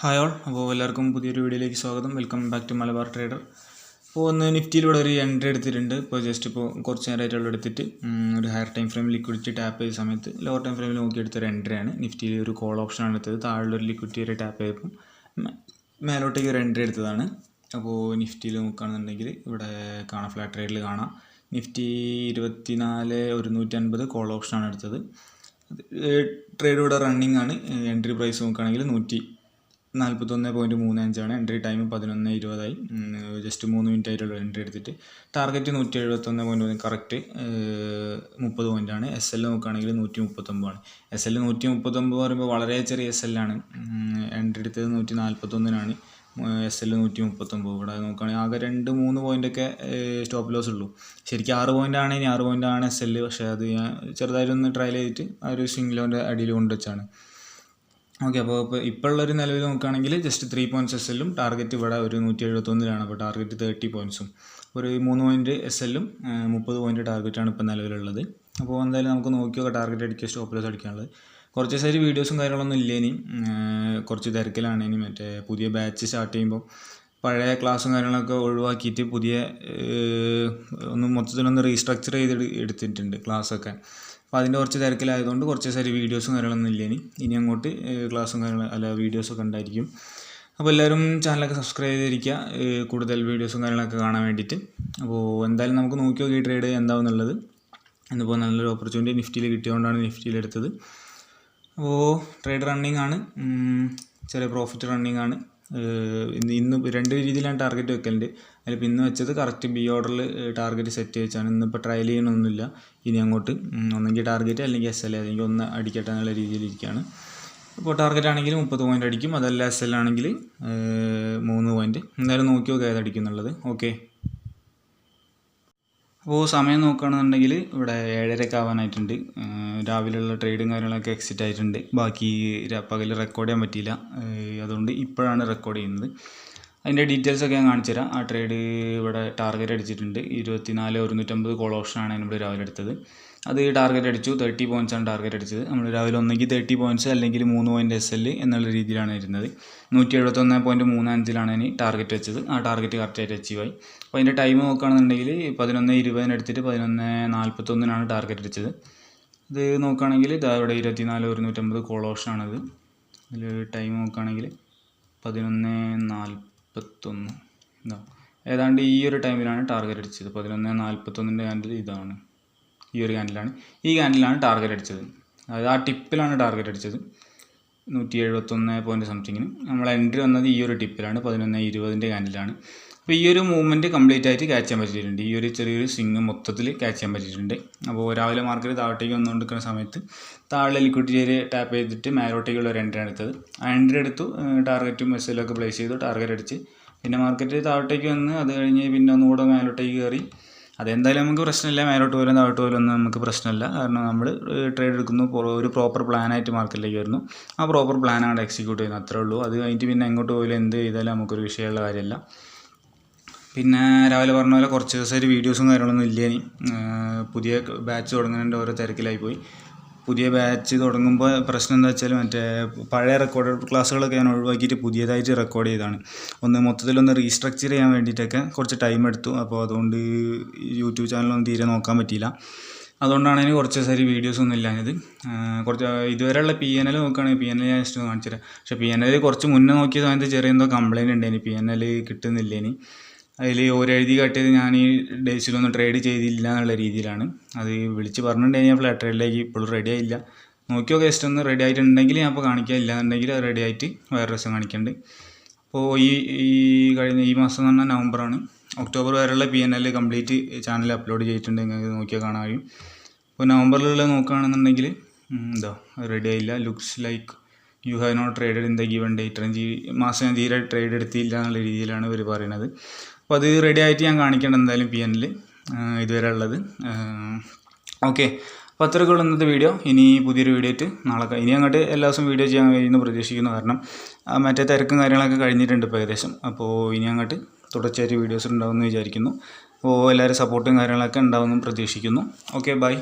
Hi all. അപ്പോൾ എല്ലാവർക്കും പുതിയൊരു വീഡിയോയിലേക്ക് സ്വാഗതം. Welcome back to Malabar trader. അപ്പോൾ ഒന്ന് നിഫ്റ്റിയിലൂടെ ഒരു എൻട്രി എടുത്തിട്ടുണ്ട്. ഇപ്പോൾ കുറച്ച് നേരമായിട്ടുള്ള എടുത്തിട്ട് ഒരു higher time frame liquidity tap ചെയ്ത സമയത്ത് ലോവർ ടൈം ഫ്രെയിമിൽ നോക്കിയെടുത്തൊരു എൻട്രിയാണ്. നിഫ്റ്റിയിൽ ഒരു കോൾ ഓപ്ഷനാണ് എടുത്തത്. താഴെ ലിക്വിഡിറ്റി ഒരു ടാപ്പ് ചെയ്തപ്പോൾ മേലോട്ടേക്ക് ഒരു എൻട്രി എടുത്തതാണ്. അപ്പോൾ നിഫ്റ്റിയിൽ നോക്കുകയാണെന്നുണ്ടെങ്കിൽ ഇവിടെ കാണാം, ഫ്ലാറ്റ് ട്രേഡിൽ കാണാം. നിഫ്റ്റി 24,150 കോൾ ഓപ്ഷനാണ് എടുത്തത്. ട്രേഡ് ഇവിടെ റണ്ണിങ് ആണ്. എൻട്രി പ്രൈസ് നോക്കുകയാണെങ്കിൽ 141.35 എൻട്രി ടൈം 11:20 ജസ്റ്റ് 3 മിനിറ്റ് ആയിട്ടുള്ള എൻട്രി എടുത്തിട്ട് ടാർഗറ്റ് 171.1 കറക്റ്റ് 30 പോയിൻ്റാണ്. എസ് എൽ നോക്കുകയാണെങ്കിൽ 139 ആണ്. എസ് എൽ 139 പറയുമ്പോൾ വളരെ ചെറിയ എസ് എല്ലാണ്. എൻട്രി എടുത്തത് 141 എസ് എൽ 139. ഇവിടെ നോക്കുകയാണെങ്കിൽ ആകെ 2-3 പോയിൻ്റൊക്കെ സ്റ്റോപ്പ് ലോസ് ഉള്ളൂ. ശരിക്കും 6 പോയിൻ്റാണ്, ഇനി 6 പോയിൻ്റാണ് എസ് എൽ. പക്ഷേ അത് ഞാൻ ചെറുതായിട്ടൊന്ന് ട്രയൽ ചെയ്തിട്ട് ആ ഒരു സ്വിംഗ് ലോൻ്റെ അടിയിൽ കൊണ്ടുവച്ചാണ്. ഓക്കെ, അപ്പോൾ ഇപ്പോഴുള്ളൊരു നിലവിൽ നോക്കുകയാണെങ്കിൽ ജസ്റ്റ് 3 പോയിൻറ്റ്സ് എസ് എല്ലും ടാർഗറ്റ് ഇവിടെ ഒരു 171. അപ്പോൾ ടാർഗറ്റ് 30 പോയിൻറ്റ്സും ഒരു 3 പോയിൻറ്റ് എസ് എല്ലും 30 പോയിൻറ്റ് ടാർഗറ്റാണ് ഇപ്പോൾ നിലവിലുള്ളത്. അപ്പോൾ എന്തായാലും നമുക്ക് നോക്കിയൊക്കെ ടാർഗറ്റ് അടിക്കുക, സ്റ്റോപ്പ് ലോസ് അടിക്കാനുള്ളത്. കുറച്ച് സൈഡ് വീഡിയോസും കാര്യങ്ങളൊന്നും ഇല്ല. ഇനി കുറച്ച് തിരക്കിലാണ്. ഇനി മറ്റേ പുതിയ ബാച്ച് സ്റ്റാർട്ട് ചെയ്യുമ്പോൾ പഴയ ക്ലാസ്സും കാര്യങ്ങളൊക്കെ ഒഴിവാക്കിയിട്ട് പുതിയ മൊത്തത്തിലൊന്ന് റീസ്ട്രക്ചർ ചെയ്ത് എടുത്തിട്ടുണ്ട് ക്ലാസ്സൊക്കെ. അപ്പോൾ അതിൻ്റെ കുറച്ച് തിരക്കിലായതുകൊണ്ട് കുറച്ച് സാരി വീഡിയോസും കാര്യങ്ങളൊന്നും ഇല്ല. ഇനി അങ്ങോട്ട് ക്ലാസ്സും വീഡിയോസൊക്കെ ഉണ്ടായിരിക്കും. അപ്പോൾ എല്ലാവരും ചാനലൊക്കെ സബ്സ്ക്രൈബ് ചെയ്തിരിക്കുക, കൂടുതൽ വീഡിയോസും കാര്യങ്ങളൊക്കെ കാണാൻ വേണ്ടിയിട്ട്. അപ്പോൾ എന്തായാലും നമുക്ക് നോക്കി നോക്കി ട്രേഡ് എന്താവുന്നുള്ളത്. എന്നിപ്പോൾ നല്ലൊരു ഓപ്പർച്യൂണിറ്റി നിഫ്റ്റിയിൽ കിട്ടിയതുകൊണ്ടാണ് നിഫ്റ്റിയിലെടുത്തത്. അപ്പോൾ ട്രേഡ് റണ്ണിങ് ആണ്, ചെറിയ പ്രോഫിറ്റ് റണ്ണിങ് ആണ്. ഇന്ന് 2 രീതിയിലാണ് ടാർഗറ്റ് വെക്കലുണ്ട്. അതിലിപ്പോൾ ഇന്ന് വെച്ചത് കറക്റ്റ് ബി ഓർഡറിൽ ടാർഗറ്റ് സെറ്റ് വെച്ചാണ്. ഇന്നിപ്പോൾ ട്രയൽ ചെയ്യണമൊന്നുമില്ല. ഇനി അങ്ങോട്ട് ഒന്നെങ്കിൽ ടാർഗറ്റ് അല്ലെങ്കിൽ എസ് എൽ അല്ലെങ്കിൽ ഒന്ന് അടിക്കട്ടെ എന്നുള്ള രീതിയിലിരിക്കുകയാണ്. ഇപ്പോൾ ടാർഗറ്റ് ആണെങ്കിൽ 30 പോയിൻ്റ് അടിക്കും, അതല്ല എസ് എൽ ആണെങ്കിൽ 3 പോയിൻ്റ്. എന്തായാലും നോക്കി നോക്കുക ഏത് അടിക്കുന്നുള്ളത്. ഓക്കെ, അപ്പോൾ സമയം നോക്കുകയാണെന്നുണ്ടെങ്കിൽ ഇവിടെ 7:30 ആവാനായിട്ടുണ്ട്. രാവിലെയുള്ള ട്രേഡും കാര്യങ്ങളൊക്കെ എക്സിറ്റ് ആയിട്ടുണ്ട്. ബാക്കി പകൽ റെക്കോർഡ് ചെയ്യാൻ പറ്റിയില്ല, അതുകൊണ്ട് ഇപ്പോഴാണ് റെക്കോർഡ് ചെയ്യുന്നത്. അതിൻ്റെ ഡീറ്റെയിൽസൊക്കെ ഞാൻ കാണിച്ചു തരാം. ആ ട്രേഡ് ഇവിടെ ടാർഗറ്റ് അടിച്ചിട്ടുണ്ട്. 24,150 കോൾ ഓപ്ഷനാണ് നമ്മൾ രാവിലെ എടുത്തത്. അത് ടാർഗറ്റ് അടിച്ചു. 30 പോയിൻറ്റ്സാണ് ടാർഗറ്റ് അടിച്ചത്. നമ്മൾ രാവിലെ ഒന്നെങ്കിൽ 30 പോയിൻറ്റ്സ് അല്ലെങ്കിൽ 3 പോയിൻറ്റ് എസ് എൽ എന്നുള്ള രീതിയിലാണ് ഇരുന്നത്. 171.35 ഇനി ടാർഗറ്റ് വെച്ചത്. ആ ടാർഗറ്റ് കറക്റ്റായിട്ട് അച്ചീവ് ആയി. അപ്പോൾ അതിൻ്റെ ടൈം നോക്കുകയാണെന്നുണ്ടെങ്കിൽ 11:20 എടുത്തിട്ട് 11:41 ടാർഗറ്റ് അടിച്ചത്. ഇത് നോക്കുകയാണെങ്കിൽ ഇവിടെ 24,150 കോൾ ഓപ്ഷനാണത്. ഇതിൽ ടൈം നോക്കുകയാണെങ്കിൽ 11:41 ഏതാണ്ട് ഈ ഒരു ടൈമിലാണ് ടാർഗറ്റ് അടിച്ചത്. 11:41 ക്യാൻഡിൽ ഇതാണ്, ഈ ഒരു ക്യാൻഡിലാണ്. ഈ ക്യാൻഡിലാണ് ടാർഗറ്റ് അടിച്ചത്. അതായത് ആ ടിപ്പിലാണ് ടാർഗറ്റ് അടിച്ചത് 171 പോയിൻറ്റ് സംതിങ്ങിന്. നമ്മൾ എൻട്രി വന്നത് ഈ ഒരു ടിപ്പിലാണ്, 11:20 ക്യാൻഡിലാണ്. അപ്പോൾ ഈ ഒരു മൂവ്മെൻറ്റ് കംപ്ലീറ്റ് ആയിട്ട് ക്യാച്ച് ചെയ്യാൻ പറ്റിയിട്ടുണ്ട്. ഈ ഒരു ചെറിയൊരു സ്വിങ് മൊത്തത്തിൽ ക്യാച്ച് ചെയ്യാൻ പറ്റിയിട്ടുണ്ട്. അപ്പോൾ രാവിലെ മാർക്കറ്റ് താഴോട്ടേക്ക് വന്നുകൊണ്ടിരിക്കുന്ന സമയത്ത് താഴെ ലിക്വിഡിറ്റി ഏരിയ ടാപ്പ് ചെയ്തിട്ട് മേലോട്ടേക്കുള്ള ഒരു എൻട്രി എടുത്തത്. ആ എൻട്രി എടുത്തു, ടാർഗറ്റും എസ് എല്ലൊക്കെ പ്ലേസ് ചെയ്തു, ടാർഗറ്റ് അടിച്ച് പിന്നെ മാർക്കറ്റ് താഴോട്ടേക്ക് വന്ന് അത് കഴിഞ്ഞ് പിന്നെ ഒന്നുകൂടെ മേലോട്ടേക്ക് കയറി. അതെന്തായാലും നമുക്ക് പ്രശ്നമില്ല, മേലോട്ട് പോലും താഴോട്ട് പോലും ഒന്നും നമുക്ക് പ്രശ്നമില്ല. കാരണം നമ്മൾ ട്രേഡ് എടുക്കുന്നു, ഒരു പ്രോപ്പർ പ്ലാനായിട്ട് മാർക്കറ്റിലേക്ക് വരുന്നു. ആ പ്രോപ്പർ പ്ലാനാണ് എക്സിക്യൂട്ട് ചെയ്യുന്നത്, അത്രേ ഉള്ളൂ. അത് കഴിഞ്ഞിട്ട് പിന്നെ എങ്ങോട്ട് പോലും എന്ത് ചെയ്താലും നമുക്കൊരു വിഷയമുള്ള കാര്യമല്ല. പിന്നെ രാവിലെ പറഞ്ഞ പോലെ കുറച്ച് ദിവസമായിട്ട് വീഡിയോസും കാര്യങ്ങളൊന്നും ഇല്ല. ഇനി പുതിയ ബാച്ച് തുടങ്ങുന്നതിൻ്റെ ഓരോ തിരക്കിലായിപ്പോയി. പുതിയ ബാച്ച് തുടങ്ങുമ്പോൾ പ്രശ്നം എന്താ വെച്ചാൽ മറ്റേ പഴയ റെക്കോർഡ് ക്ലാസ്സുകളൊക്കെ ഞാൻ ഒഴിവാക്കിയിട്ട് പുതിയതായിട്ട് റെക്കോർഡ് ചെയ്തതാണ്. മൊത്തത്തിലൊന്ന് റീസ്ട്രക്ചർ ചെയ്യാൻ വേണ്ടിയിട്ടൊക്കെ കുറച്ച് ടൈം എടുത്തു. അപ്പോൾ അതുകൊണ്ട് യൂട്യൂബ് ചാനലൊന്നും തീരെ നോക്കാൻ പറ്റിയില്ല. അതുകൊണ്ടാണ് ഇനി കുറച്ച് ദിവസമായിട്ട് വീഡിയോസൊന്നും ഇല്ലാഞ്ഞത്. കുറച്ച് ഇതുവരെയുള്ള PNL നോക്കുകയാണെങ്കിൽ PNL ഞാൻ ജസ്റ്റ് കാണിച്ചു തരാം. പക്ഷേ PNL കുറച്ച് മുന്നേ നോക്കിയ സമയത്ത് ചെറിയ എന്തോ കംപ്ലയിൻറ്റ് ഉണ്ട്. PNL കിട്ടുന്നില്ല. ഇനി അതിൽ എഴുതി കാട്ടിയത് ഞാൻ ഈ ഡേയ്സിലൊന്നും ട്രേഡ് ചെയ്തില്ല എന്നുള്ള രീതിയിലാണ്. അത് വിളിച്ച് പറഞ്ഞിട്ടുണ്ടെങ്കിൽ ഞാൻ ഫ്ലാറ്റ് ട്രേഡിലേക്ക് ഇപ്പോഴും റെഡി ആയില്ല. നോക്കിയൊക്കെ ജസ്റ്റ് ഒന്ന് റെഡി ആയിട്ടുണ്ടെങ്കിൽ ഞാൻ അപ്പോൾ കാണിക്കുക, ഇല്ലാന്നുണ്ടെങ്കിൽ അത് റെഡി ആയിട്ട് വേറെ ദിവസം കാണിക്കുന്നുണ്ട്. അപ്പോൾ ഈ മാസം എന്ന് പറഞ്ഞാൽ നവംബറാണ്. ഒക്ടോബർ വരെയുള്ള PNL കംപ്ലീറ്റ് ചാനൽ അപ്ലോഡ് ചെയ്തിട്ടുണ്ട്. നിങ്ങൾക്ക് നോക്കിയാൽ കാണാൻ കഴിയും. അപ്പോൾ നവംബറിലുള്ള നോക്കുകയാണെന്നുണ്ടെങ്കിൽ റെഡി ആയില്ല. Looks like you have not traded in the given date. ഈ മാസം ഞാൻ തീരെ ട്രേഡ് എടുത്തില്ല എന്നുള്ള രീതിയിലാണ് ഇവർ പറയുന്നത്. അപ്പോൾ അത് റെഡി ആയിട്ട് ഞാൻ കാണിക്കേണ്ട എന്തായാലും PNL ഇതുവരെ ഉള്ളത്. ഓക്കെ, അപ്പോൾ അത്രയ്ക്കുള്ള ഇന്നത്തെ വീഡിയോ. ഇനി പുതിയൊരു വീഡിയോ ആയിട്ട് നാളെ ഇനി അങ്ങോട്ട് എല്ലാ ദിവസവും വീഡിയോ ചെയ്യാൻ കഴിയുമെന്ന് പ്രതീക്ഷിക്കുന്നു. കാരണം മറ്റേ തിരക്കും കാര്യങ്ങളൊക്കെ കഴിഞ്ഞിട്ടുണ്ട് ഇപ്പോൾ ഏകദേശം. അപ്പോൾ ഇനി അങ്ങോട്ട് തുടർച്ചയായിട്ട് വീഡിയോസ് ഉണ്ടാവുമെന്ന് വിചാരിക്കുന്നു. അപ്പോൾ എല്ലാവരും സപ്പോർട്ടും കാര്യങ്ങളൊക്കെ ഉണ്ടാവുമെന്നും പ്രതീക്ഷിക്കുന്നു. Okay, by.